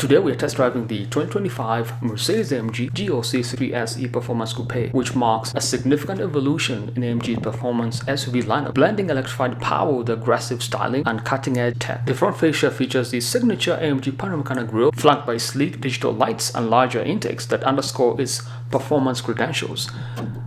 Today we are test driving the 2025 Mercedes-AMG GLC 3 SE Performance Coupe, which marks a significant evolution in AMG's performance SUV lineup, blending electrified power with aggressive styling and cutting-edge tech. The front fascia features the signature AMG panoramic grille, flanked by sleek digital lights and larger intakes that underscore its performance credentials.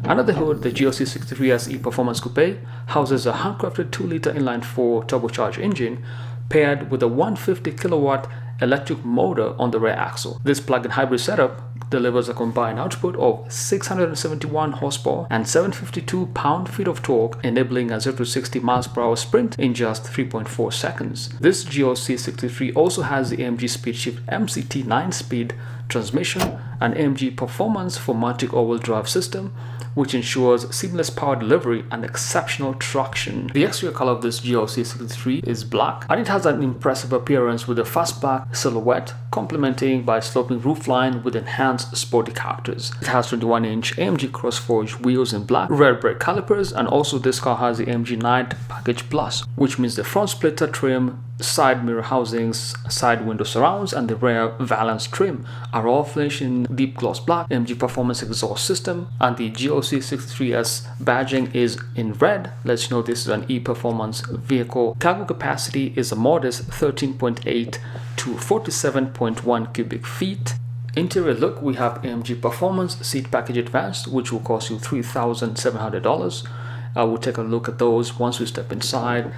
Under the hood, the GLC 63 SE Performance Coupe houses a handcrafted 2-liter inline-4 turbocharged engine paired with a 150 kilowatt electric motor on the rear axle. This plug-in hybrid setup delivers a combined output of 671 horsepower and 752 pound-feet of torque, enabling a 0 to 60 miles per hour sprint in just 3.4 seconds. This GLC 63 also has the AMG SpeedShift MCT 9-speed transmission and AMG Performance 4MATIC all-wheel drive system, which ensures seamless power delivery and exceptional traction. The exterior color of this GLC 63 is black, and it has an impressive appearance with a fastback silhouette, complementing by sloping roofline with enhanced sporty characters. It has 21-inch AMG cross-forged wheels in black, rear brake calipers, and also this car has the AMG RIDE Package Plus, which means the front splitter trim, side mirror housings, side window surrounds, and the rear valance trim are all finished in deep gloss black. AMG Performance exhaust system and the GLC 63S badging is in red. Let's know this is an e-performance vehicle. Cargo capacity is a modest 13.8 to 47.1 cubic feet. Interior look, we have AMG Performance seat package advanced, which will cost you $3,700. We'll take a look at those once we step inside.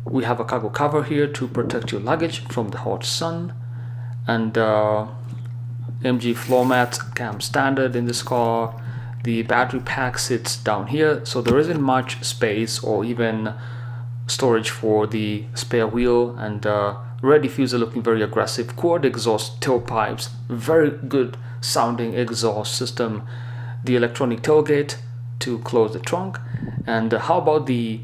We have a cargo cover here to protect your luggage from the hot sun, and AMG floor mat cam standard in this car. The battery pack sits down here, so there isn't much space or even storage for the spare wheel, and rear diffuser looking very aggressive. Quad exhaust tailpipes, very good sounding exhaust system. The electronic tailgate to close the trunk, and how about the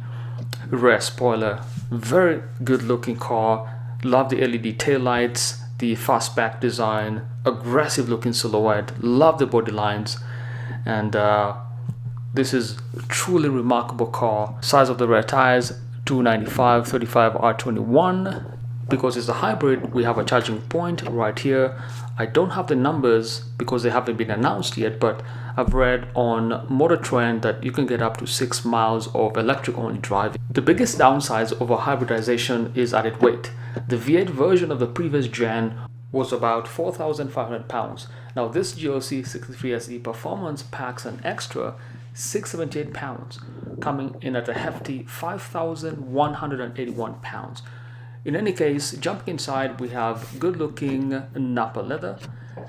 rear spoiler? Very good looking car. Love the LED taillights, the fastback design, aggressive looking silhouette. Love the body lines, and this is a truly remarkable car. Size of the rear tires 295 35 R21. Because it's a hybrid, we have a charging point right here. I don't have the numbers because they haven't been announced yet, but I've read on Motor Trend that you can get up to 6 miles of electric only driving. The biggest downside of a hybridization is added weight. The V8 version of the previous gen was about 4,500 pounds. Now this GLC 63 SE Performance packs an extra 678 pounds, coming in at a hefty 5,181 pounds. In any case, jumping inside, we have good looking Napa leather,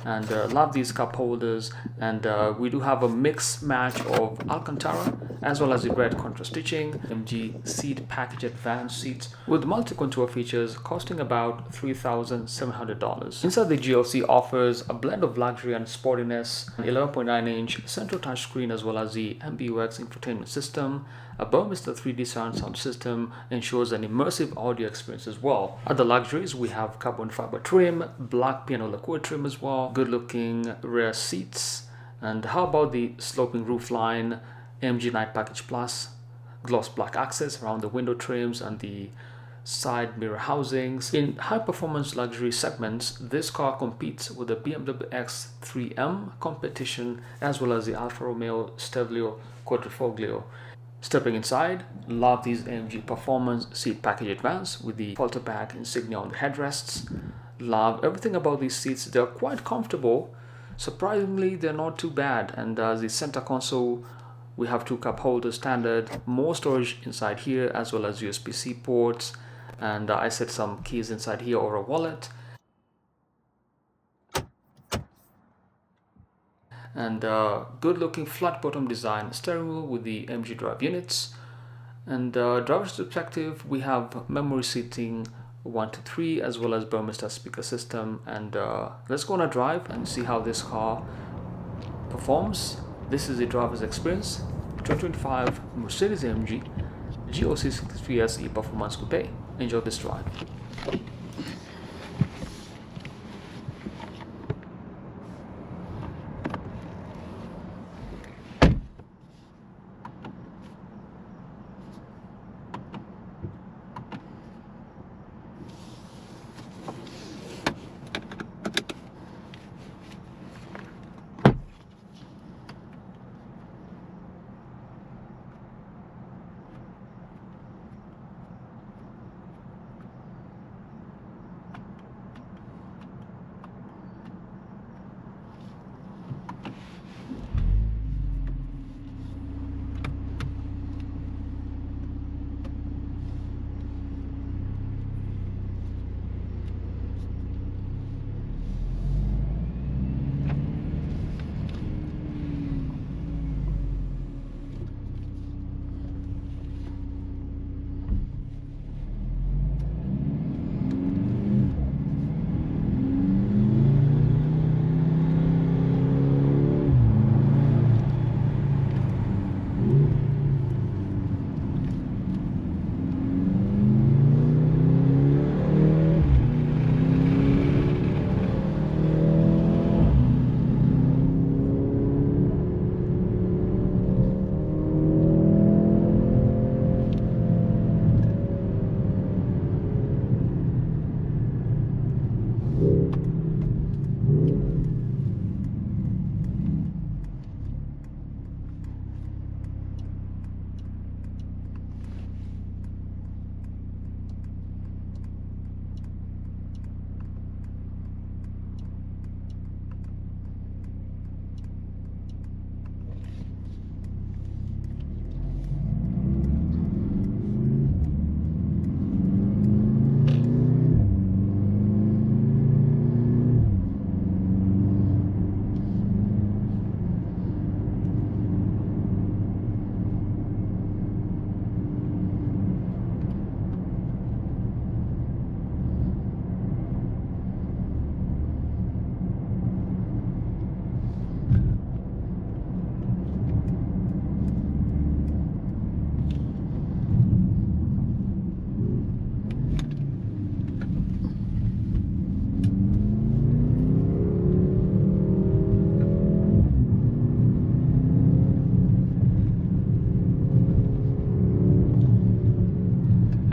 and love these cup holders, and we do have a mix match of Alcantara as well as the red contra stitching. AMG seat package advanced seats with multi-contour features costing about $3,700. Inside, the GLC offers a blend of luxury and sportiness, an 11.9-inch central touchscreen as well as the MBUX infotainment system. A Burmester 3D surround sound system ensures an immersive audio experience as well. Other luxuries, we have carbon fiber trim, black piano lacquer trim as well, good looking rear seats, and how about the sloping roofline, AMG RIDE Package Plus, gloss black accents around the window trims and the side mirror housings. In high performance luxury segments, this car competes with the BMW X3M competition as well as the Alfa Romeo Stelvio Quadrifoglio. Stepping inside, love these AMG Performance seat package advance with the halter back insignia on the headrests. Love everything about these seats. They're quite comfortable. Surprisingly, they're not too bad. And the center console, we have 2 cup holders standard, more storage inside here as well as USB-C ports, and I set some keys inside here or a wallet. And good looking flat bottom design steering wheel with the MG drive units. And driver's perspective, we have memory seating 1 to 3 as well as Burmester speaker system. And let's go on a drive and see how this car performs. This is the driver's experience 2025 Mercedes-AMG GLC 63 SE Performance Coupe. Enjoy this drive.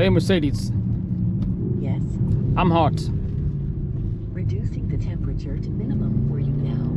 Hey Mercedes, Yes? I'm hot. Reducing the temperature to minimum for you now.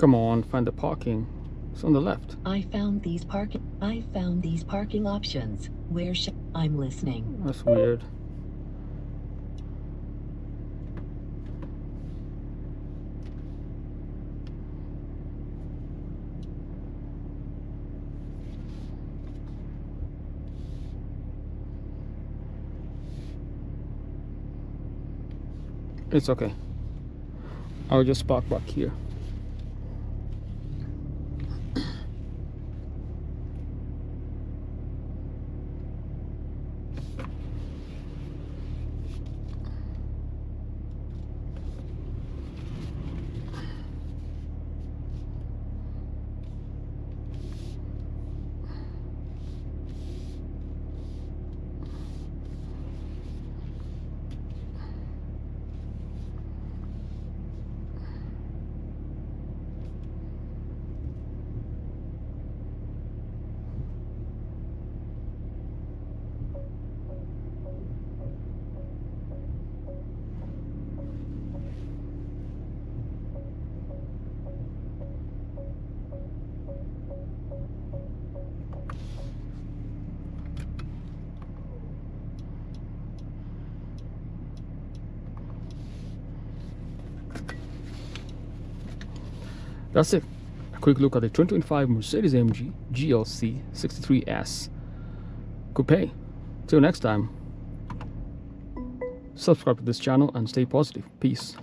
Come on, find the parking. It's on the left. I found these parking options. Where should I'm listening. That's weird. It's okay. I'll just park back here. That's it. A quick look at the 2025 Mercedes-AMG GLC 63S Coupe. Till next time, subscribe to this channel and stay positive. Peace.